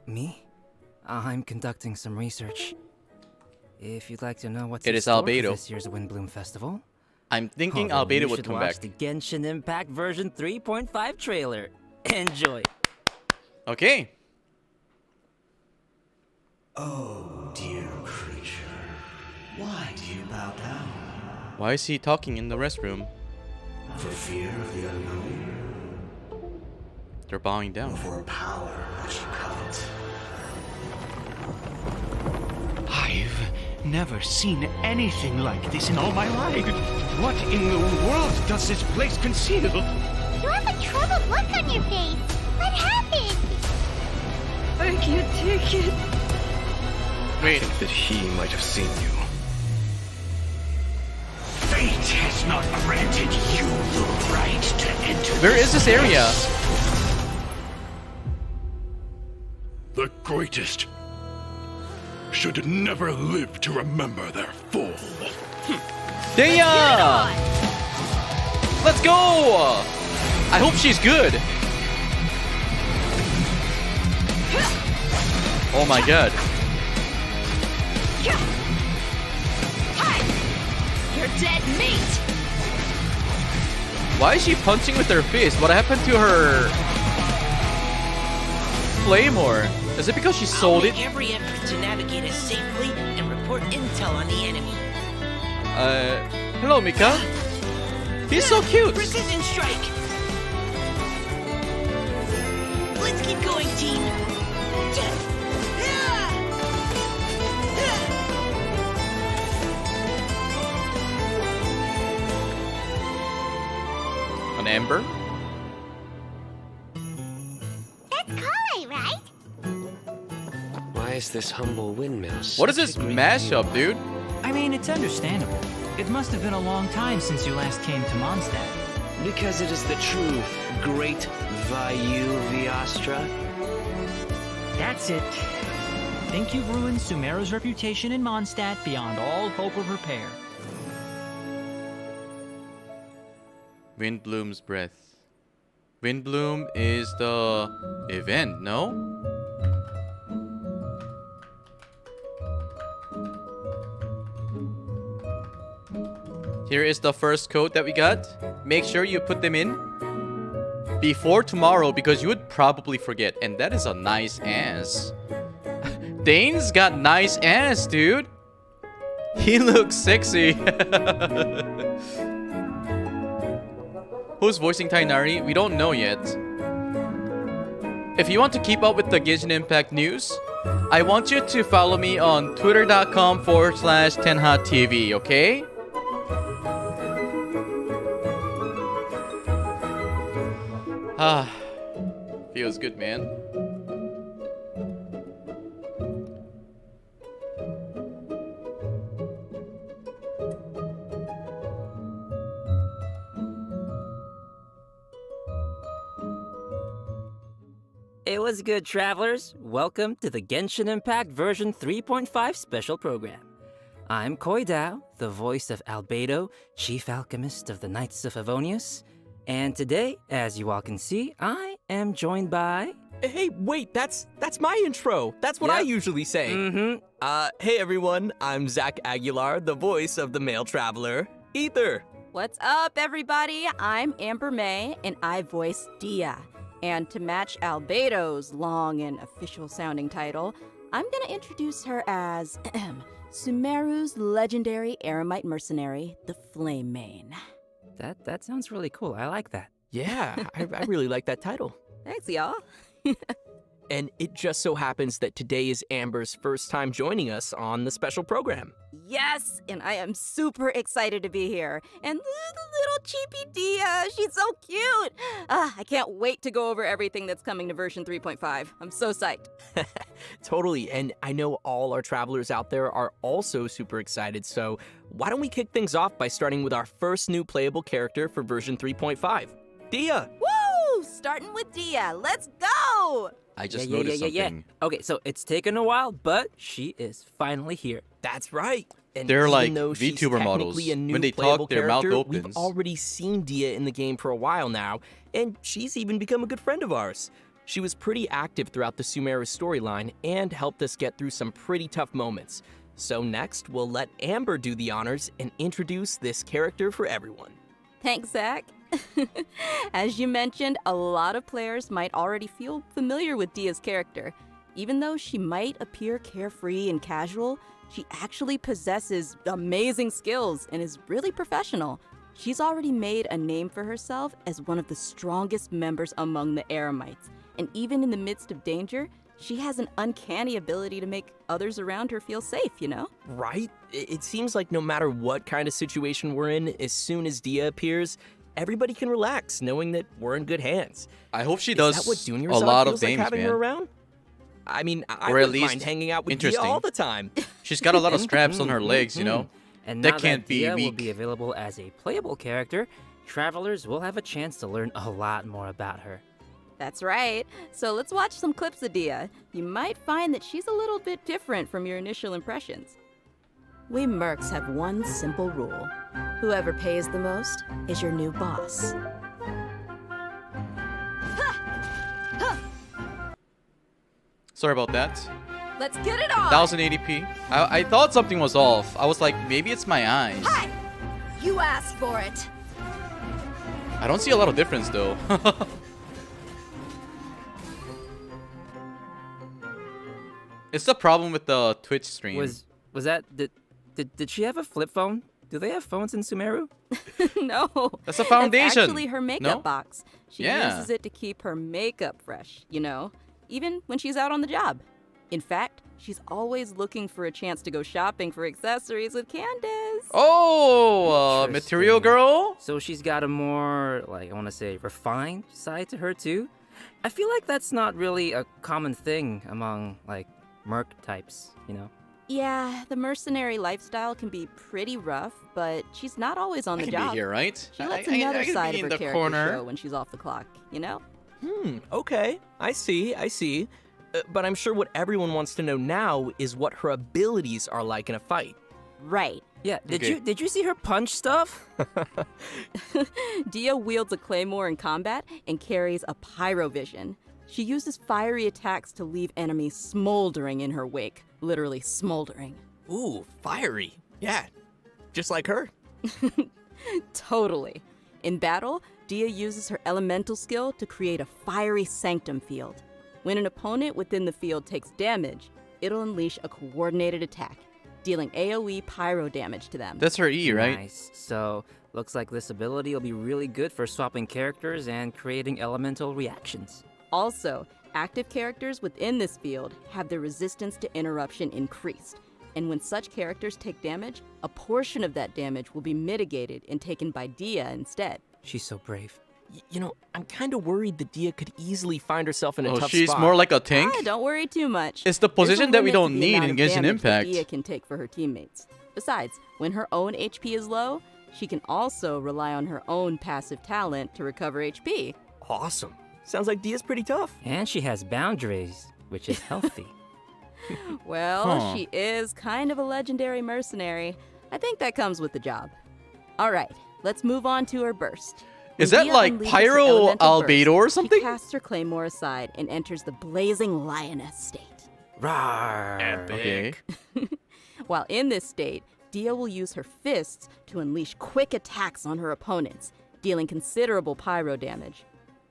Me? I'm conducting some research. If you'd like to know what's It in is store Albedo. for this year's Windbloom Festival, I'm thinking then Albedo you would should come watch back. the Genshin Impact version 3.5 trailer. Enjoy. Okay. Oh, dear creature. Why do you bow down? Why is he talking in the restroom? For fear of the unknown? They're bowing Or down. for power that you covet? I've never seen anything like this in all my life. What in the world does this place conceal? You have a troubled look on your face. What happened? I can't take it. Wait. That he might have seen you. Fate has not granted you the right to enter. Where is this area? The greatest should never live to remember their fall. Tenha! Let's go! I hope she's good. Oh my god. You're dead meat. Why is she punching with her fist? What happened to her Claymore? Is it because she sold it? I'll make every effort to navigate it safely and report intel on the enemy. Hello, Mika. He's so cute. Precision strike. Let's keep going, team. An Amber? That's Kai, right? Why is this humble windmill What is such this a great mashup, dude? I mean, it's understandable. It must have been a long time since you last came to Mondstadt. view? Because it is the true great Vayu Viastra. That's it. Think you've ruined Sumeru's reputation in Mondstadt beyond all hope of repair. Windbloom's Breath. Windbloom is the event, no? Here is the first code that we got. Make sure you put them in before tomorrow because you would probably forget. And that is a nice ass. Dane's got nice ass, dude. He looks sexy. Who's voicing Tainari? We don't know yet. If you want to keep up with the Genshin Impact news, I want you to follow me on twitter.com/TenhaTV, okay? Ah, feels good, man. It was good, travelers. Welcome to the Genshin Impact version 3.5 special program. I'm Koi Dao, the voice of Albedo, chief alchemist of the Knights of Favonius. And today, as you all can see, I am joined by... Hey, wait, that's my intro. That's what I usually say. Hey everyone, I'm Zach Aguilar, the voice of the male traveler, Ether. What's up, everybody? I'm Amber May, and I voice Dia. And to match Albedo's long and official-sounding title, I'm gonna introduce her as Sumeru's legendary Eremite mercenary, the Flame Mane. That sounds really cool. I like that. Yeah, I really like that title. Thanks, y'all. And it just so happens that today is Amber's first time joining us on the special program. Yes, and I am super excited to be here. And the little cheapy Dia, she's so cute. I can't wait to go over everything that's coming to version 3.5. I'm so psyched. Totally, and I know all our travelers out there are also super excited, so why don't we kick things off by starting with our first new playable character for version 3.5, Dia. Woo! Starting with Dia. Let's go! I just noticed something. Okay, so it's taken a while, but she is finally here. That's right. And They're even like though she's VTuber models. technically a new When they playable talk, their mouth character, opens. We've already seen Dia in the game for a while now, and she's even become a good friend of ours. She was pretty active throughout the Sumeru storyline and helped us get through some pretty tough moments. So next, we'll let Amber do the honors and introduce this character for everyone. Thanks, Zach. As you mentioned, a lot of players might already feel familiar with Dia's character. Even though she might appear carefree and casual, she actually possesses amazing skills and is really professional. She's already made a name for herself as one of the strongest members among the Eremites. And even in the midst of danger, she has an uncanny ability to make others around her feel safe, you know? Right? It seems like no matter what kind of situation we're in, as soon as Dia appears, everybody can relax knowing that we're in good hands. I hope she does Is that what Junior a lot of feels things, like having man. her around? I mean, I Or at wouldn't least mind hanging out with Dia interesting. all the time. She's got a lot of straps on her legs, you know? And That now can't be Dia will weak. be available as a playable character, travelers will have a chance to learn a lot more about her. That's right. So let's watch some clips of Dia. You might find that she's a little bit different from your initial impressions. We mercs have one simple rule. Whoever pays the most is your new boss. Sorry about that. Let's get it on! 1080p. I thought something was off. I was like, maybe it's my eyes. Hi! You asked for it. I don't see a lot of difference though. It's the problem with the Twitch stream. Was that did she have a flip phone? Do they have phones in Sumeru? No. That's a foundation. That's actually her makeup No? box. She Yeah. uses it to keep her makeup fresh, you know, even when she's out on the job. In fact, she's always looking for a chance to go shopping for accessories with Candace. Oh, Material Interesting. Girl? So she's got a more, like, I want to say, refined side to her too. I feel like that's not really a common thing among, like, merc types, you know? Yeah, the mercenary lifestyle can be pretty rough, but she's not always on I the can job. be here, right? She lets I another can side be of in her the character corner. show when she's off the clock, you know? Okay. I see. But I'm sure what everyone wants to know now is what her abilities are like in a fight. Right. Yeah, Okay. did you see her punch stuff? Dia wields a claymore in combat and carries a pyrovision. She uses fiery attacks to leave enemies smoldering in her wake, literally smoldering. Ooh, fiery. Yeah, just like her. Totally. In battle, Dia uses her elemental skill to create a fiery sanctum field. When an opponent within the field takes damage, it'll unleash a coordinated attack, dealing AoE pyro damage to them. That's her E, right? Nice. So, looks like this ability will be really good for swapping characters and creating elemental reactions. Also, active characters within this field have their resistance to interruption increased. And when such characters take damage, a portion of that damage will be mitigated and taken by Dia instead. She's so brave. You know, I'm kind of worried that Dia could easily find herself in a Oh, tough she's spot. more like a tank? Don't worry too much. It's the There's a position that we limit to don't the need amount in of Genshin damage that Impact. Dia can take for her teammates. Besides, when her own HP is low, she can also rely on her own passive talent to recover HP. Awesome. Sounds like Dia's pretty tough. And she has boundaries, which is healthy. Well, Huh. she is kind of a legendary mercenary. I think that comes with the job. All right, let's move on to her burst. Is When that Dia like unleashes her Pyro elemental Albedo or burst, something? She casts her claymore aside and enters the blazing lioness state. Rawr. Okay. While in this state, Dia will use her fists to unleash quick attacks on her opponents, dealing considerable pyro damage.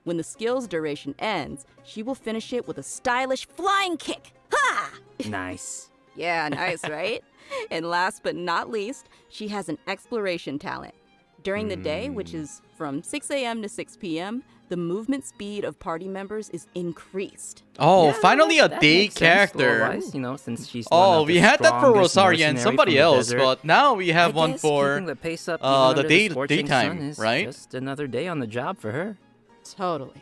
When the skill's duration ends, she will finish it with a stylish flying kick. Ha! Nice. Yeah, nice, right? And last but not least, she has an exploration talent. During the day, which is from 6 a.m. to 6 p.m., the movement speed of party members is increased. Oh, Yeah, finally a that day makes sense character. lore-wise, you know, since she's one Oh, of we the had that for strongest Rosaria and mercenary somebody from the else, desert. but now we have I one guess for keeping the pace up the even under day- the scorching daytime, sun is right? Just another day on the job for her. Totally.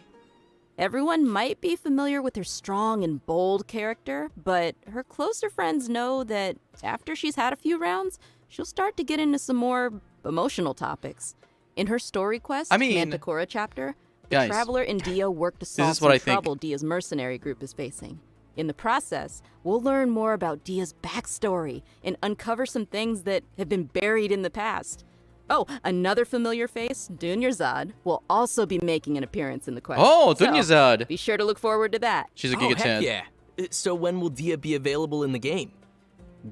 Everyone might be familiar with her strong and bold character, but her closer friends know that after she's had a few rounds, she'll start to get into some more emotional topics. In her story quest, I mean, Manticora chapter, the guys, Traveler and Dia work to solve is what some I think. trouble Dia's mercenary group is facing. In the process, we'll learn more about Dia's backstory and uncover some things that have been buried in the past. Oh, another familiar face, Dunyarzad, will also be making an appearance in the quest. Oh, So, Dunyarzad. be sure to look forward to that. She's a Oh, Giga heck 10. yeah. So when will Dia be available in the game?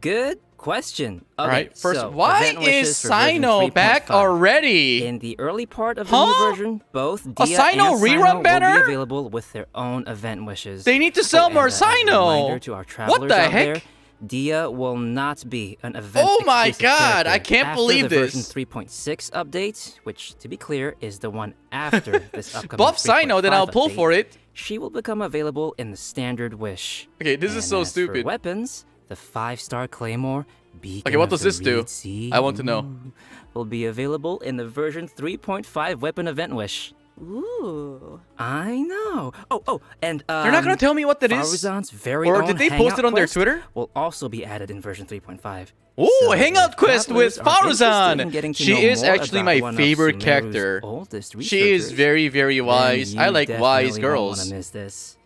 Good question. Okay, All right, first, so, why event wishes is for version Sino back 3.5. already? In the early part of the new version, both Dia Sino and rerun Sino will banner? be available with their own event wishes. They need to sell more as a reminder Sino. to our travelers What the out heck? there, Dia will not be an event. Oh my exclusive God, character. I can't After believe the version this. 3.6 update, which to be clear is the one after this upcoming Buff Sino, then I'll 3.5 pull update, for it. She will become available in the standard wish. Okay, this is And so as for stupid. weapons, the 5-star Claymore, Beacon Okay, what of does the this do? Reed Sea, I want to know. will be available in the version 3.5 weapon event wish. Ooh. I know. Oh, and They're not gonna tell me what that is? Faruzan's very Or own did they post Hangout it on their quest Twitter? will also be added in version 3.5. Ooh, So Hangout if quest with travelers are interested in Faruzan. getting to She know is more actually about my one of favorite Sumeru's character. oldest She is researchers, very, very then wise. I you like wise definitely won't girls. wanna miss this.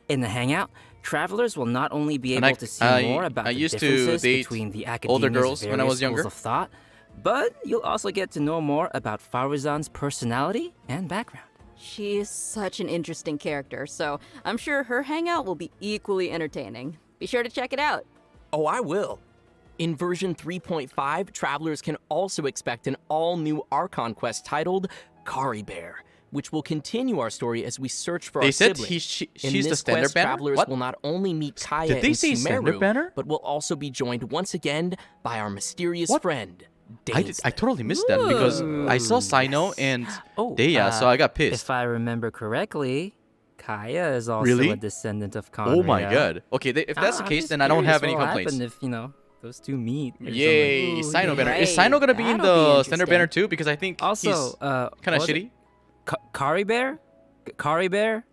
In the Hangout, travelers will not only be And able to see more about I the used to differences date between the older academia's girls when I was various younger. schools of thought, but you'll also get to know more about Faruzan's personality and background. She's such an interesting character, so I'm sure her hangout will be equally entertaining. Be sure to check it out. Oh, I will. In version 3.5, travelers can also expect an all-new Archon quest titled Kari Bear, which will continue our story as we search for They our said sibling. she's In the this standard quest, banner? travelers What? will not only meet Kaya Did they and say standard Sumeru, banner? but will also be joined once again by our mysterious What? friend, I totally missed that because I saw Sino and Deya, so I got pissed. If I remember correctly, Kaya is also Really? a descendant of Conrad. Oh my god. Okay, if that's the I'm case, just then I don't curious have any what'll complaints. happen if, those two meet. or Yay, something. Sino banner. Is right. Sino gonna be in That'll be the standard banner interesting. too? Because I think Also, he's kind what of was it? shitty. Kari Bear? Kari Bear?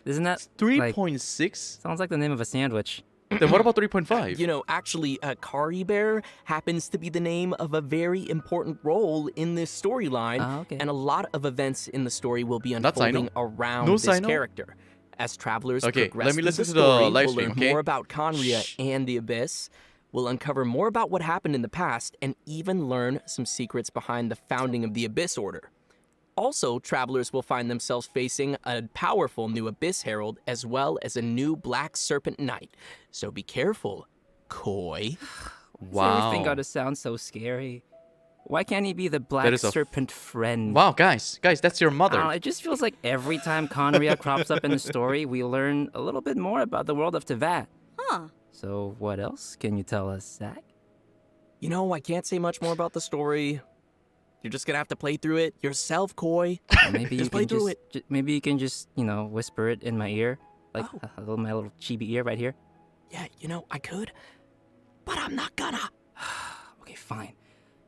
Isn't that like, 3.6? sounds like the name of a sandwich. Then what about 3.5? You know, actually, Kari Bear happens to be the name of a very important role in this storyline, Ah, okay. and a lot of events in the story will be Not Sino? unfolding around No this Sino? character. As travelers Okay, progress let me through listen the to the story, live we'll stream, learn okay? more about Conria Shh. and the Abyss. We'll uncover more about what happened in the past, and even learn some secrets behind the founding of the Abyss Order. Also, travelers will find themselves facing a powerful new Abyss Herald, as well as a new Black Serpent Knight. So be careful, Koi. Everything got to sound so scary. Why can't he be the Black is a Serpent friend? Wow, guys, that's your I mother. don't know, it just feels like every time Conria crops up in the story, we learn a little bit more about the world of Tevat. Huh. So what else can you tell us, Zach? You know, I can't say much more about the story. You're just gonna have to play through it yourself, Koi. Or maybe Just play through it. Maybe you can just, whisper it in my ear, like my little chibi ear right here. Yeah, you know, I could, but I'm not gonna. Okay, fine.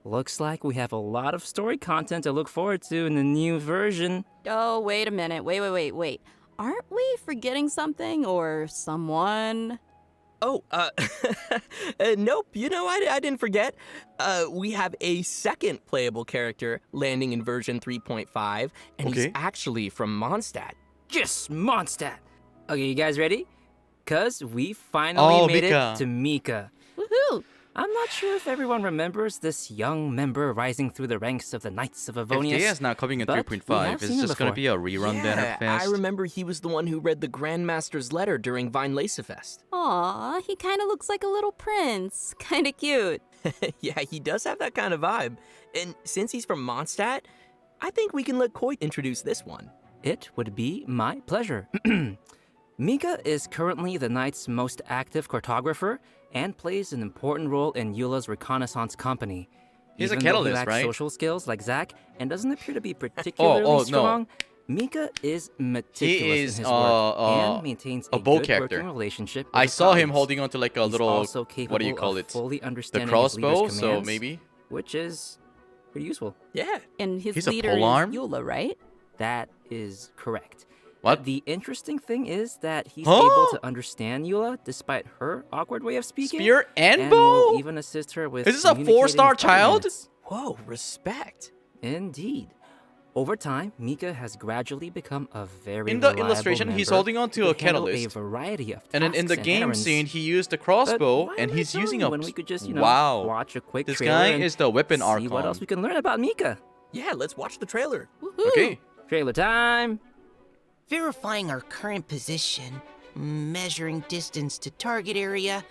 Looks like we have a lot of story content to look forward to in the new version. Oh, wait a minute. Wait. Aren't we forgetting something or someone? Oh, nope. You know, I didn't forget. We have a second playable character landing in version 3.5, and he's Okay. actually from Mondstadt. Yes, Mondstadt! Okay, you guys ready? Cause we finally made Mika. it to Mika. Woohoo! I'm not sure if everyone remembers this young member rising through the ranks of the Knights of If Avonius. Deya's not coming in but we 3.5, have it's seen him just gonna before. be a rerun banner Yeah, fest. I remember he was the one who read the Grandmaster's letter during Vine Fest. Aw, he kind of looks like a little prince. Kind of cute. Yeah, he does have that kind of vibe. And since he's from Mondstadt, I think we can let Koi introduce this one. It would be my pleasure. Mika is currently the Knight's most active cartographer and plays an important role in Eula's reconnaissance company. He's a Even though he catalyst, lacks right? social skills like Zack and doesn't appear to be particularly no. strong, Mika is meticulous is, in his work and maintains a a bow good character. working relationship with I his saw him colleagues. holding onto like a He's little, also capable what do you call of it? fully The understanding his leader's crossbow, so commands, maybe? which is pretty useful. Yeah. And his He's a leader polearm? is Eula, right? That is correct. What? The interesting thing is that he's Huh? able to understand Eula despite her awkward way of speaking. Spear and will bow? even assist her with Is this a communicating 4-star with other child? units. Whoa, respect. Indeed. Over time, Mika has gradually become a very In the reliable illustration, he's member holding on to who a can handle catalyst. a variety of And then in tasks the game errands. scene, he used the But crossbow, why and am I he's telling using you a... when we could just, wow. watch a quick This trailer guy and is the weapon see archon. what else we can learn about Mika. Yeah, let's watch the trailer. Okay. Trailer time. Verifying our current position, measuring distance to target area.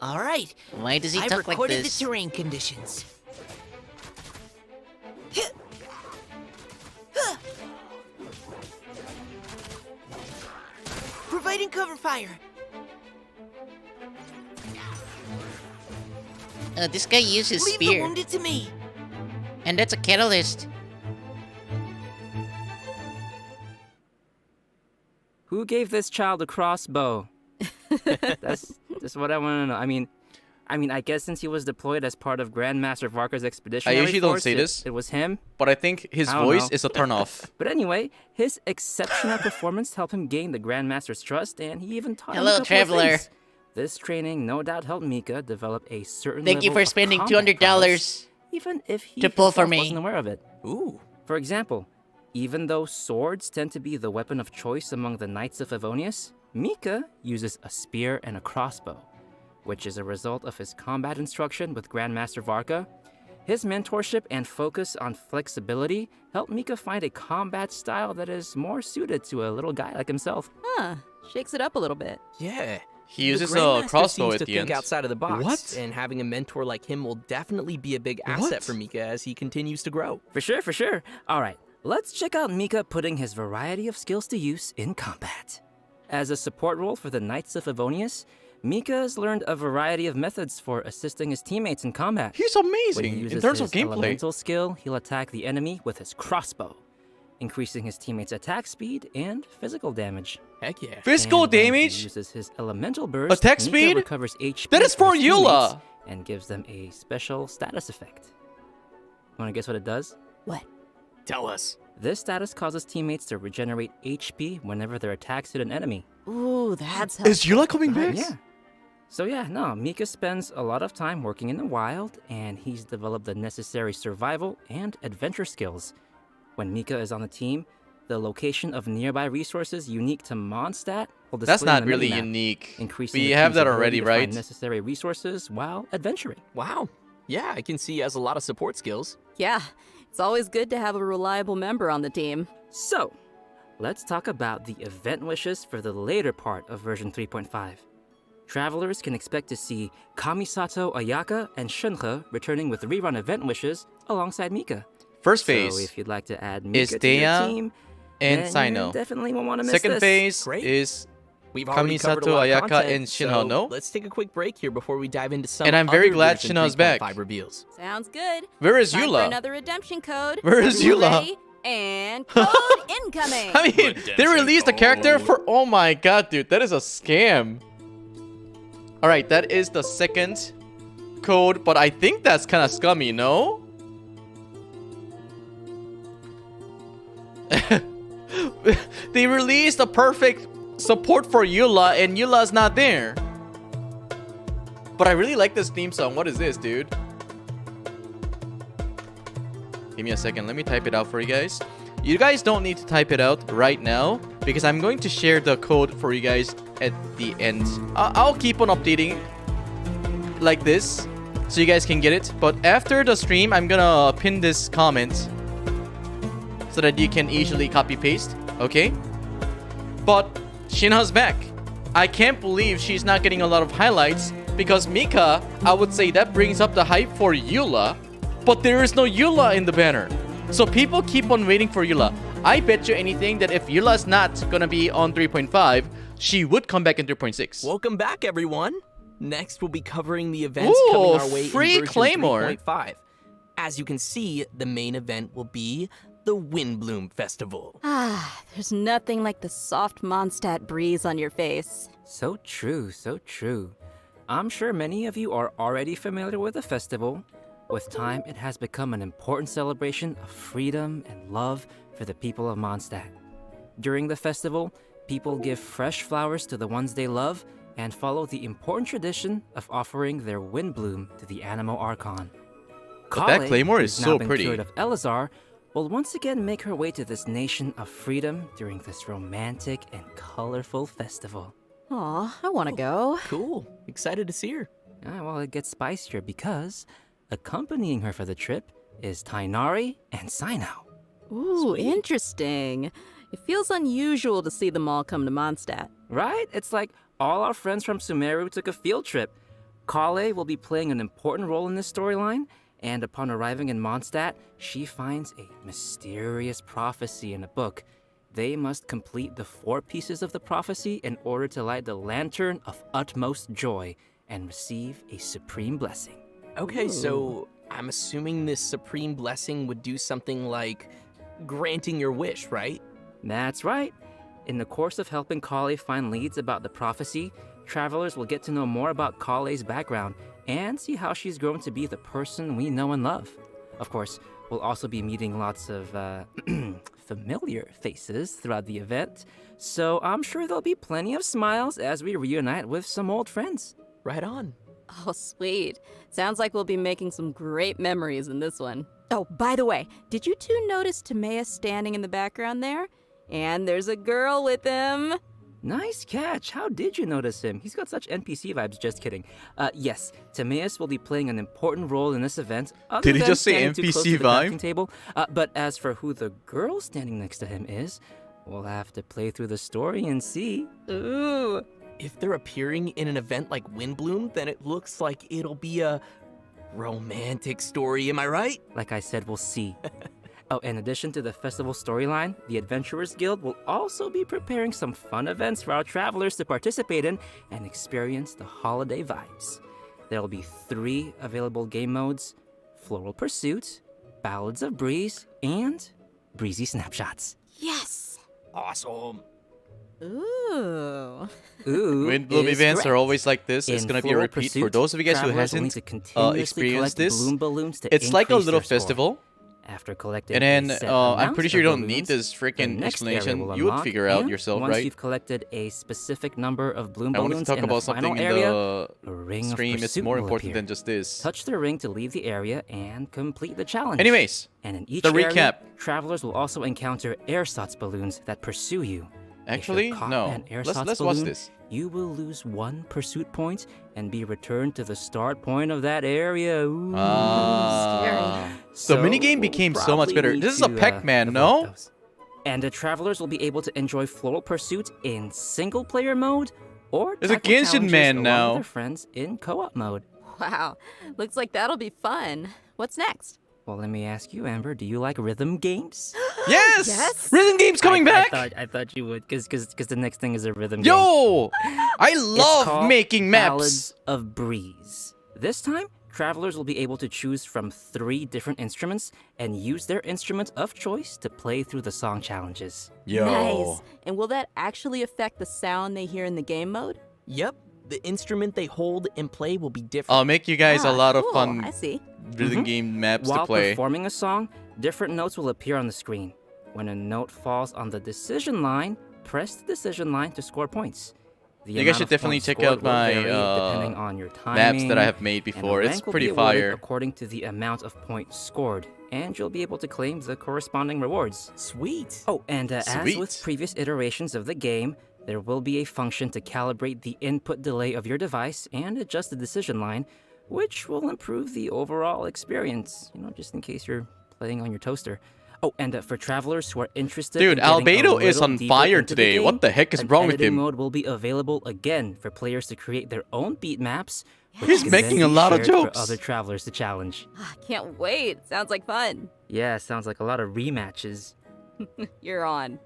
All right. Why does he I've talk like recorded this? the terrain conditions. Providing cover fire. This guy uses Leave the spear. wounded to me. And that's a catalyst. Who gave this child a crossbow? That's what I want to know. I mean, I guess since he was deployed as part of Grandmaster Varka's expedition, I usually don't say this. It was him. But I think his I don't voice know. is a turnoff. But anyway, his exceptional performance helped him gain the Grandmaster's trust, and he even taught him a Hello, couple of traveler. things. This training no doubt helped Mika develop a certain Thank you level for of spending combat $200 prowess, even if he to pull for himself me. wasn't aware of it. Ooh. For example, even though swords tend to be the weapon of choice among the Knights of Favonius, Mika uses a spear and a crossbow, which is a result of his combat instruction with Grandmaster Varka. His mentorship and focus on flexibility helped Mika find a combat style that is more suited to a little guy like himself. Huh. Shakes it up a little bit. Yeah. He uses the a Grandmaster crossbow seems at to the think end. outside of the box. What? And having a mentor like him will definitely be a big asset What? for Mika as he continues to grow. For sure. All right, let's check out Mika putting his variety of skills to use in combat. As a support role for the Knights of Favonius, Mika has learned a variety of methods for assisting his teammates in combat. He's When he amazing uses in terms his of gameplay. elemental skill, he'll attack the enemy with his crossbow, increasing his teammates' attack speed and physical damage. Heck yeah. Physical And when he damage? uses his elemental burst, Attack Mika speed? recovers HP That is for for his Eula! teammates and gives them a special status effect. Wanna guess what it does? What? Tell us. This status causes teammates to regenerate HP whenever their attacks hit an enemy. Ooh, that's Is Eula coming back? Yeah. So yeah, no, Mika spends a lot of time working in the wild, and he's developed the necessary survival and adventure skills. When Mika is on the team, the location of nearby resources unique to Mondstadt will display That's on not the really minimap, unique. increasing We the have team's that ability already, to find right? necessary resources while adventuring. Wow. Yeah, I can see he has a lot of support skills. Yeah, it's always good to have a reliable member on the team. So, let's talk about the event wishes for the later part of version 3.5. Travelers can expect to see Kamisato Ayaka and Shunhe returning with rerun event wishes alongside Mika. First So phase if you'd like to add is Mika to your Tenha team, and then Sino. you definitely won't want to miss Second this. phase Great. is We've already covered a Kamisato lot of Ayaka content, and Shinho, so no? let's take a quick break here before we dive into some And I'm very other glad version Shinho's back. 3.5 reveals. Sounds good. Where is Time for Eula? another redemption code. Where is Everyone Eula? ready? And code incoming. I mean, they released a character for... Oh my god, dude. That is a scam. Alright, that is the second code, but I think that's kind of scummy, no? They released a perfect support for Eula, and Eula's not there. But I really like this theme song. What is this, dude? Give me a second. Let me type it out for you guys. You guys don't need to type it out right now because I'm going to share the code for you guys at the end. I'll keep on updating like this so you guys can get it. But after the stream, I'm gonna pin this comment so that you can easily copy paste. Okay? But Shinha's back. I can't believe she's not getting a lot of highlights because Mika, I would say that brings up the hype for Eula. But there is no Eula in the banner. So people keep on waiting for Eula. I bet you anything that if Eula's not gonna be on 3.5, she would come back in 3.6. Welcome back, everyone. Next, we'll be covering the events Ooh, coming our way free in version Claymore. 3.5. As you can see, the main event will be the Windbloom Festival. Ah, there's nothing like the soft Mondstadt breeze on your face. So true, so true. I'm sure many of you are already familiar with the festival. With time, it has become an important celebration of freedom and love for the people of Mondstadt. During the festival, people give fresh flowers to the ones they love and follow the important tradition of offering their Windbloom to the Animal Archon. But that Kale, Claymore is who's so now been pretty. cured of Elazar, will once again make her way to this nation of freedom during this romantic and colorful festival. Aw, I want to go. Cool. Excited to see her. Well, it gets spicier because accompanying her for the trip is Tainari and Sino. Ooh, interesting. It feels unusual to see them all come to Mondstadt. Right? It's like all our friends from Sumeru took a field trip. Kale will be playing an important role in this storyline, and upon arriving in Mondstadt, she finds a mysterious prophecy in a book. They must complete the 4 pieces of the prophecy in order to light the lantern of utmost joy and receive a supreme blessing. Okay, so I'm assuming this supreme blessing would do something like granting your wish, right? That's right. In the course of helping Kale find leads about the prophecy, travelers will get to know more about Kale's background and see how she's grown to be the person we know and love. Of course, we'll also be meeting lots of familiar faces throughout the event, so I'm sure there'll be plenty of smiles as we reunite with some old friends. Right on. Oh, sweet. Sounds like we'll be making some great memories in this one. Oh, by the way, did you two notice Tenha standing in the background there? And there's a girl with him. Nice catch. How did you notice him? He's got such NPC vibes. Just kidding. Yes, Timaeus will be playing an important role in this event. Did he just say NPC vibe? Table. But as for who the girl standing next to him is, we'll have to play through the story and see. Ooh. If they're appearing in an event like Windbloom, then it looks like it'll be a romantic story, am I right? Like I said, we'll see. Oh, in addition to the festival storyline, the Adventurers Guild will also be preparing some fun events for our travelers to participate in and experience the holiday vibes. There will be 3 available game modes: Floral Pursuit, Ballads of Breeze, and Breezy Snapshots. Yes! Awesome. Ooh. Windbloom events correct. are always like this. It's going to be a repeat. For those of you guys who hasn't experienced this, it's like a little festival. After collecting and then I'm pretty sure you don't need this freaking explanation. You would figure out yourself, once right? You've collected a specific number of bloom I wanted balloons to talk in about the something final in area, the a ring stream. of It's more will important appear. than just this. Touch the ring to leave the area and complete the challenge. Anyways, and in each the area, recap. travelers will also encounter ersatz balloons that pursue you. Actually, if you're caught no. by an ersatz Let's watch balloon, this. You will lose 1 pursuit point and be returned to the start point of that area. Ooh, The minigame became so much better. This is a Pac-Man, no? those. And the travelers will be able to enjoy Floral Pursuit in single-player mode or There's a tackle Genshin challenges man along now. with their friends in co-op mode. Wow. Looks like that'll be fun. What's next? Well, let me ask you, Amber, do you like rhythm games? Yes! Yes! Rhythm game's coming back! I thought you would, because the next thing is a rhythm game. Yo! I It's love called making maps! Ballads of Breeze. This time, travelers will be able to choose from 3 different instruments and use their instrument of choice to play through the song challenges. Nice. And will that actually affect the sound they hear in the game mode? Yep. The instrument they hold and play will be different. I'll make you guys a lot of cool. fun I see. rhythm game maps While to play. performing a song, different notes will appear on the screen. When a note falls on the decision line, press the decision line to score points. The You guys amount should of definitely points check scored out will my vary depending on your maps timing, that I have made and before. the It's rank will pretty be awarded fire. according to the amount of points scored, and you'll be able to claim the corresponding rewards. Sweet. Oh, and as Sweet. with previous iterations of the game, there will be a function to calibrate the input delay of your device and adjust the decision line, which will improve the overall experience, just in case you're playing on your toaster. Oh, and for travelers who are interested Dude, in getting Albedo a is little on deeper fire into the today. game, What the heck is an wrong with editing him? mode will be available again for players to create their own beat maps, which He's can making then a be lot of shared for jokes. other travelers to challenge. Can't wait. Sounds like fun. Yeah, sounds like a lot of rematches. You're on.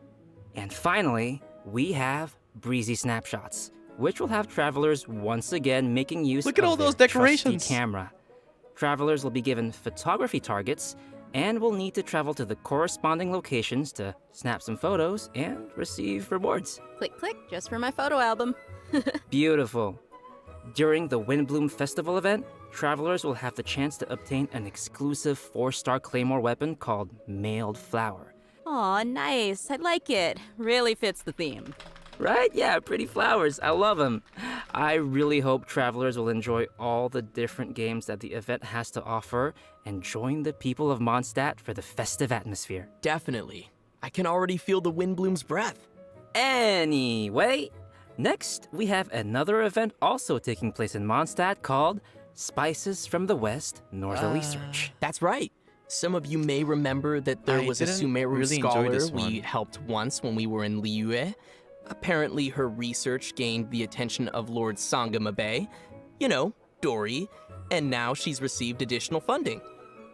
And finally, we have Breezy Snapshots, which will have travelers once again making use Look at of all those their trusty decorations. camera. Travelers will be given photography targets and will need to travel to the corresponding locations to snap some photos and receive rewards. Click, click, just for my photo album. Beautiful. During the Windbloom Festival event, travelers will have the chance to obtain an exclusive 4-star Claymore weapon called Mailed Flower. Aw, nice. I like it. Really fits the theme. Right? Yeah, pretty flowers. I love them. I really hope travelers will enjoy all the different games that the event has to offer and join the people of Mondstadt for the festive atmosphere. Definitely. I can already feel the Windbloom's breath. Anyway, next we have another event also taking place in Mondstadt called Spices from the West Northerly Search. That's right. Some of you may remember that there was a didn't Sumeru really enjoy scholar this we one. helped once when we were in Liyue. Apparently, her research gained the attention of Lord Sangamabe, you know, Dory, and now she's received additional funding.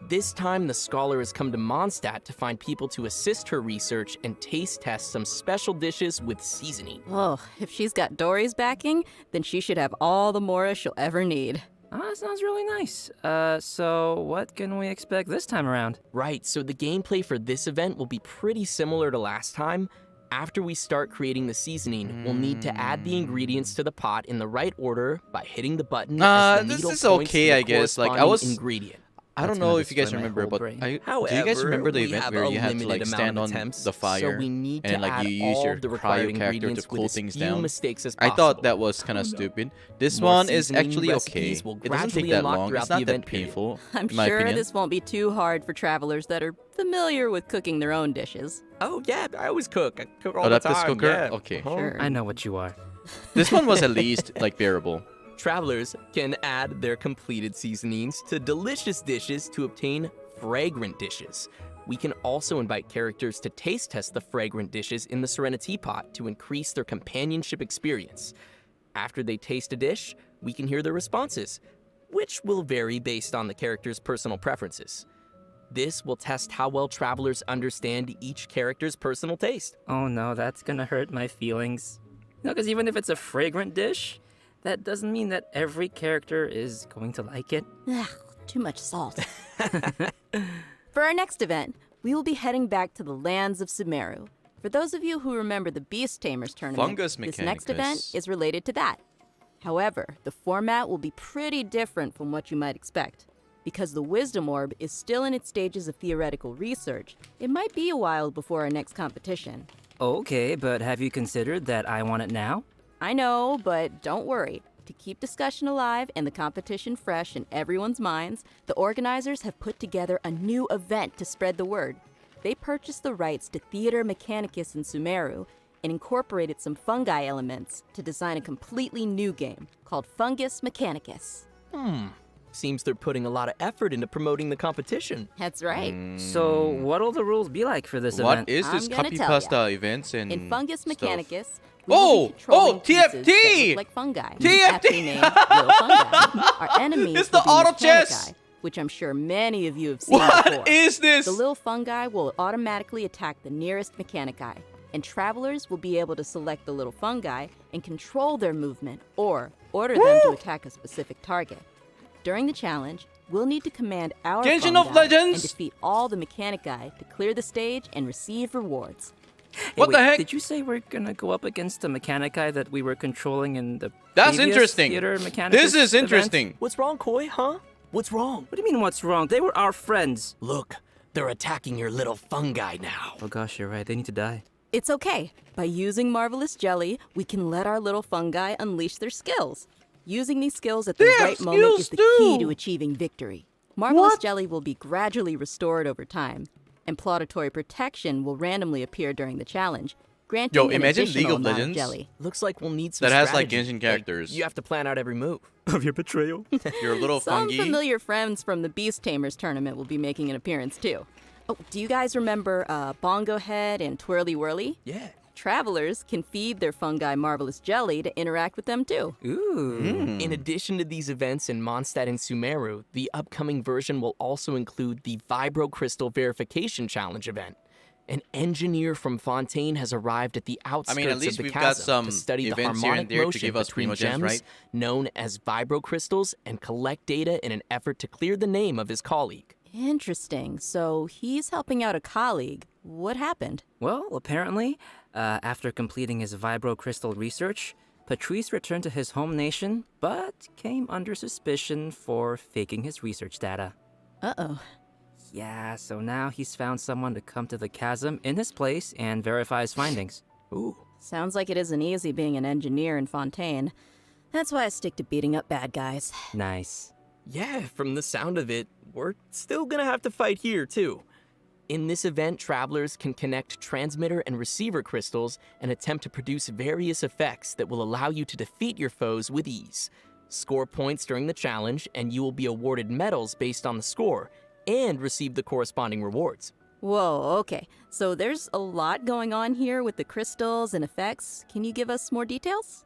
This time, the scholar has come to Mondstadt to find people to assist her research and taste test some special dishes with seasoning. Oh, if she's got Dory's backing, then she should have all the Mora she'll ever need. That sounds really nice. So what can we expect this time around? Right, so the gameplay for this event will be pretty similar to last time. After we start creating the seasoning, we'll need to add the ingredients to the pot in the right order by hitting the button as the this needle is points to okay, the I guess. Like, I corresponding was- ingredient. I don't That's gonna know if you guys destroy my remember, whole but brain. do you However, guys remember the we event have where a you had to limited like amount stand of on attempts, the fire so we need and to like add you use all your the required cryo character to ingredients with cool as things few down? mistakes as I possible. thought that was kind of stupid. This More one is seasoning actually okay. recipes will It doesn't take gradually that unlock long. throughout It's the not that event period. painful, I'm in my sure opinion. this won't be too hard for travelers that are familiar with cooking their own dishes. Oh yeah, I always cook. I cook all Oh, the that's this time. cooker? Yeah. Okay. Sure. I know what you are. This one was at least like bearable. Travelers can add their completed seasonings to delicious dishes to obtain fragrant dishes. We can also invite characters to taste test the fragrant dishes in the Serenity Pot to increase their companionship experience. After they taste a dish, we can hear their responses, which will vary based on the character's personal preferences. This will test how well travelers understand each character's personal taste. Oh no, that's gonna hurt my feelings. No, because even if it's a fragrant dish, that doesn't mean that every character is going to like it. Ugh, too much salt. For our next event, we will be heading back to the lands of Sumeru. For those of you who remember the Beast Tamers tournament, Fungus this next Mechanicus. event is related to that. However, the format will be pretty different from what you might expect. Because the Wisdom Orb is still in its stages of theoretical research, it might be a while before our next competition. Okay, but have you considered that I want it now? I know, but don't worry. To keep discussion alive and the competition fresh in everyone's minds, the organizers have put together a new event to spread the word. They purchased the rights to Theater Mechanicus in Sumeru and incorporated some fungi elements to design a completely new game called Fungus Mechanicus. Seems they're putting a lot of effort into promoting the competition. That's right. So what'll the rules be like for this What event? is this I'm gonna copy tell pasta events and In Fungus stuff? Mechanicus, we will be controlling pieces that TFT! look like fungi, TFT! aptly named little fungi. Our enemies It's will the be auto Mechanici, chess! which I'm sure many of you have seen What before. is this? The little fungi will automatically attack the nearest Mechanici, and travelers will be able to select the little fungi and control their movement or order them to attack a specific target. During the challenge, we'll need to command our Genshin fungi of Legends! and defeat all the Mechanici to clear the stage and receive rewards. Hey, What the wait, heck? Did you say we're gonna go up against the Mechanici that we were controlling in the That's previous interesting. Theater Mechanicus This is event? interesting. What's wrong, Koi, huh? What's wrong? What do you mean what's wrong? They were our friends. Look, they're attacking your little fungi now. Oh gosh, you're right. They need to die. It's okay. By using Marvelous Jelly, we can let our little fungi unleash their skills. Using these skills at the They have right moment is the skills key too. to achieving victory. Marvelous What? Jelly will be gradually restored over time, and Plauditory Protection will randomly appear during the challenge, granting Yo, an imagine League additional of amount Legends. jelly. Looks like we'll need some That has, like, strategy. Genshin characters. You have to plan out every move. Of your betrayal. Your little Some fungi. familiar friends from the Beast Tamers tournament will be making an appearance too. Oh, do you guys remember Bongo Head and Twirly Whirly? Yeah. Travelers can feed their fungi Marvelous Jelly to interact with them too. Ooh. In addition to these events in Mondstadt and Sumeru, the upcoming version will also include the Vibro Crystal Verification Challenge event. An engineer from Fontaine has arrived at the outskirts at least of the we've got chasm some to study the events here and harmonic there to motion give us between Primogems, gems right? known as Vibro Crystals and collect data in an effort to clear the name of his colleague. Interesting. So he's helping out a colleague. What happened? Well, apparently, after completing his Vibro Crystal research, Patrice returned to his home nation, but came under suspicion for faking his research data. Uh-oh. Yeah, so now he's found someone to come to the chasm in his place and verify his findings. Ooh. Sounds like it isn't easy being an engineer in Fontaine. That's why I stick to beating up bad guys. Nice. Yeah, from the sound of it, we're still gonna have to fight here, too. In this event, travelers can connect transmitter and receiver crystals and attempt to produce various effects that will allow you to defeat your foes with ease. Score points during the challenge, and you will be awarded medals based on the score, and receive the corresponding rewards. Whoa, okay. So there's a lot going on here with the crystals and effects. Can you give us more details?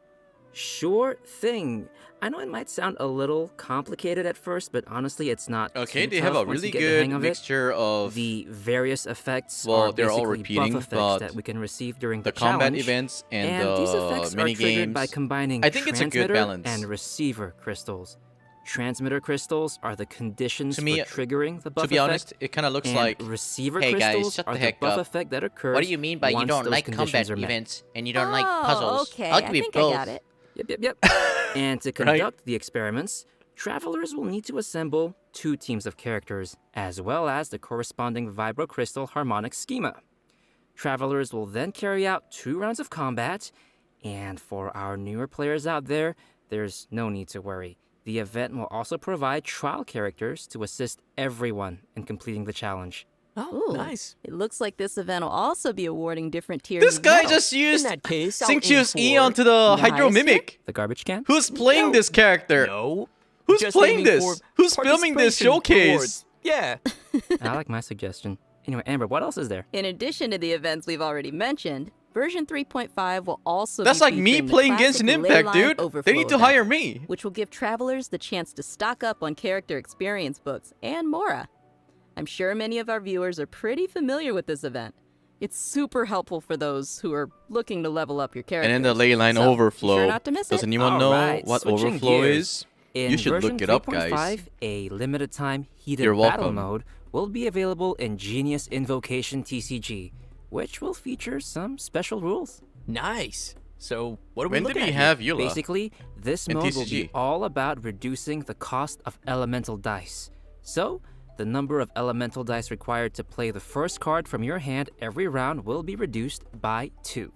Sure thing. I know it might sound a little complicated at first, but honestly, it's not. Okay, too they have tough a once really you get the good hang of it. mixture of the various effects. Well, are they're all basically repeating, buff effects but that we can receive during the combat challenge, events and these the effects mini are triggered by games. combining I think it's a good transmitter balance. and receiver crystals. Transmitter crystals are the conditions To me, for triggering the buff to be effect, honest, it kind of looks and like, receiver hey guys, crystals shut are the the heck buff up. effect that occurs. What do you mean by you once don't those like conditions combat are met. events and you don't like puzzles? Okay, I'll I give you think both. I got it. Yep. And to conduct the experiments, travelers will need to assemble 2 teams of characters, as well as the corresponding vibrocrystal harmonic schema. Travelers will then carry out 2 rounds of combat, and for our newer players out there, there's no need to worry. The event will also provide trial characters to assist everyone in completing the challenge. Oh, Ooh, nice. It looks like this event will also be awarding different tiers this of guy medals. just used In that case, I'll Xingqiu's aim E for onto the nice. Hydro Mimic. The garbage can? Who's playing this character? No. Who's Just playing aiming this? for Who's filming this participation showcase? rewards. Yeah. I like my suggestion. Anyway, Amber, what else is there? In addition to the events we've already mentioned, version 3.5 will also That's be like me featuring the playing classic Genshin Impact, Leyline dude. They Overflow need to event, hire me. which will give travelers the chance to stock up on character experience books and more. I'm sure many of our viewers are pretty familiar with this event. It's super helpful for those who are looking to level up your character. And then the Leyline So, be Overflow. sure not to miss Does it. anyone know Alright, what switching Overflow gears. is? In You should version look it up, 3.5, guys. a limited time heated You're battle welcome. mode will be available in Genius Invocation TCG, which will feature some special rules. Nice. So, what are we When looking did we at have here? Eula? Basically, this in mode will be TCG? all about reducing the cost of elemental dice. So, the number of elemental dice required to play the first card from your hand every round will be reduced by 2.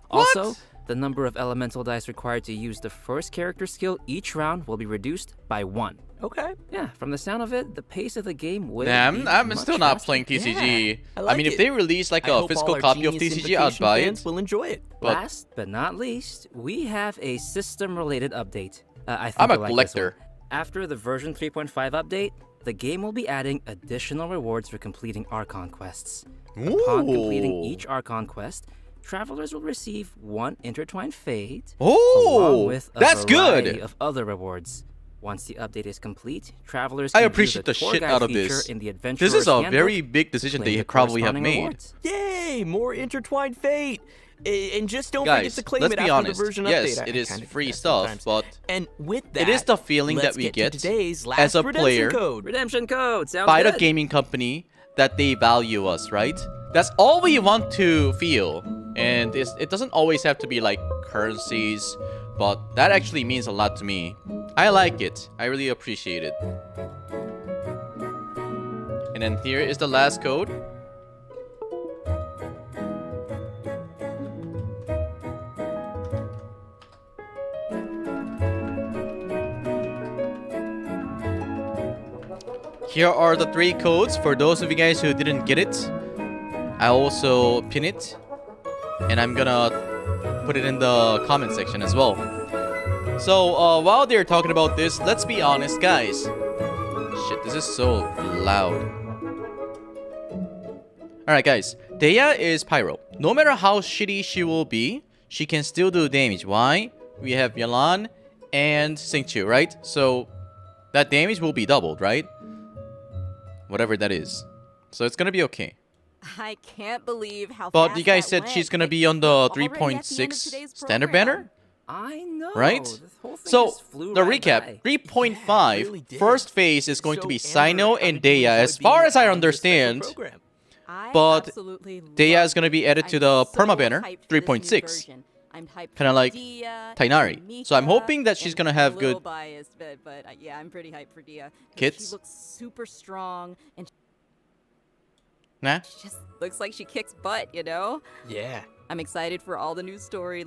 Also, the number of elemental dice required to use the first character skill each round will be reduced by 1. Okay. Yeah, from the sound of it, the pace of the game will Nah, be I'm much still not faster. playing TCG. Yeah, I I like mean, if it. they release like I a hope all physical our copy of Genius TCG, I'd Invocation buy fans it. will enjoy it. But Last but not least, we have a system-related update. I think I'm a you'll like this one. collector. After the version 3.5 update, the game will be adding additional rewards for completing Archon quests. Upon completing Ooh. each Archon quest, travelers will receive 1 Intertwined Fate, along Oh, with a that's variety good. of other rewards. Once the update is complete, travelers I can appreciate view the tour shit guide out of feature this. in the This is Adventurer's a Handbook, very big decision claim they the probably have corresponding made. rewards. Yay! More intertwined fate. And just don't Guys, forget to claim let's it be after honest. the version Yes, update. it I is kinda free get that stuff, sometimes. but And with that, it is the feeling let's that we get get to today's last as a redemption player code. Redemption code, sounds by the good. gaming company that they value us, right? That's all we want to feel. And it doesn't always have to be like currencies, but that actually means a lot to me. I like it. I really appreciate it. And then here is the last code. Here are the 3 codes for those of you guys who didn't get it. I also pin it, and I'm gonna put it in the comment section as well. So while they're talking about this, let's be honest, guys. Shit, this is so loud. Alright guys, Tenha is Pyro. No matter how shitty she will be, she can still do damage. Why? We have Yalan and Xingqiu, right? So that damage will be doubled, right? Whatever that is. So it's gonna be okay. I can't believe how But fast you guys that said went. she's gonna be It's on the already at the end of 3.6 today's standard program. banner? I know. Right? This whole thing So, just flew the right recap, by. 3.5, really did. first phase is going to So, be Amber, Sino how and did you Tenha, enjoy as far being as I on this special understand. program? I But absolutely Tenha love is going to be it. added to I'm the so perma banner, hyped for this new 3.6. version. I'm hyped Kinda for like Dia, Tainari. and So I'm Mika, hoping that she's and gonna have a little good biased, but yeah, I'm pretty hyped for Dia. 'Cause kits. She looks super strong and Nah? She just looks like she kicks butt, you know? Yeah. I'm excited for all the new story